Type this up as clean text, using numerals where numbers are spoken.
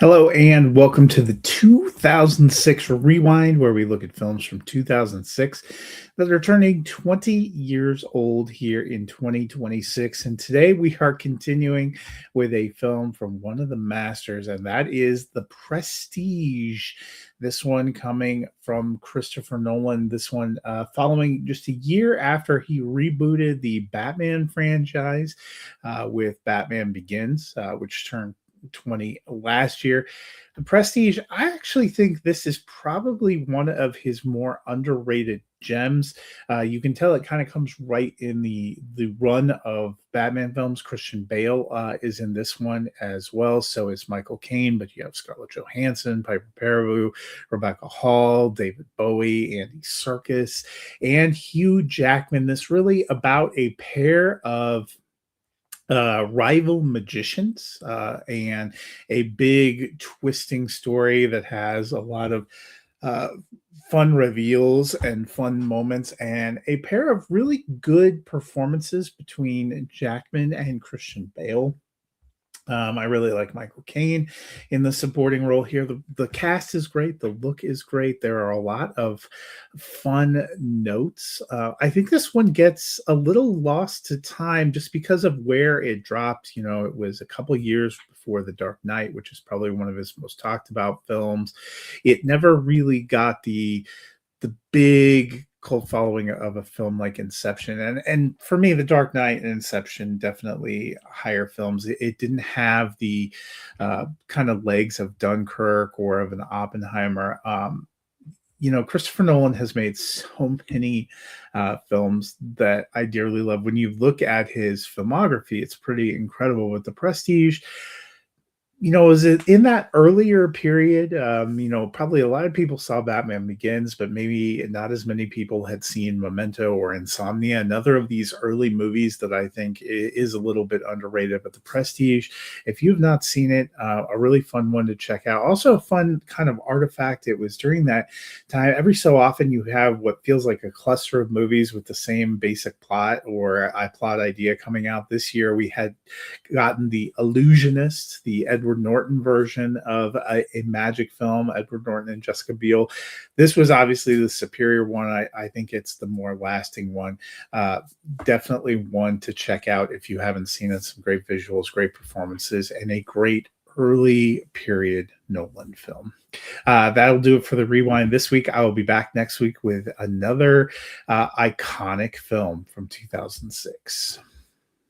Hello and welcome to the 2006 Rewind, where we look at films from 2006 that are turning 20 years old here in 2026. And today we are continuing with a film from one of the masters, and that is The Prestige. This one coming from Christopher Nolan. This one following just a year after he rebooted the Batman franchise with Batman Begins, which turned 20 last year. The Prestige, I actually think this is probably one of his more underrated gems. You can tell it kind of comes right in the run of Batman films. Christian Bale is in this one as well. So is Michael Caine, but you have Scarlett Johansson, Piper Perabo, Rebecca Hall, David Bowie, Andy Serkis, and Hugh Jackman. This really about a pair of rival magicians and a big twisting story that has a lot of uh, fun reveals and fun moments and a pair of really good performances between Jackman and Christian Bale. I really like Michael Caine in the supporting role here. The cast is great. The look is great. There are a lot of fun notes. I think this one gets a little lost to time just because of where it dropped. You know, it was a couple years before The Dark Knight, which is probably one of his most talked about films. It never really got the big cult following of a film like Inception. And for me, The Dark Knight and Inception definitely higher films. It didn't have the kind of legs of Dunkirk or of an Oppenheimer. Christopher Nolan has made so many films that I dearly love. When you look at his filmography, it's pretty incredible. With The Prestige, is it in that earlier period? Probably a lot of people saw Batman Begins, but maybe not as many people had seen Memento or Insomnia, another of these early movies that I think is a little bit underrated. But The Prestige, if you've not seen it, a really fun one to check out. Also, a fun kind of artifact. It was during that time. Every so often, you have what feels like a cluster of movies with the same basic plot or a plot idea coming out. This year, we had gotten The Illusionist, the Edward Norton version of a magic film, Edward Norton and Jessica Biel. This was obviously the superior one. I think it's the more lasting one. Definitely one to check out if you haven't seen it. Some great visuals, great performances, and a great early period Nolan film. That'll do it for the Rewind this week. I will be back next week with another iconic film from 2006.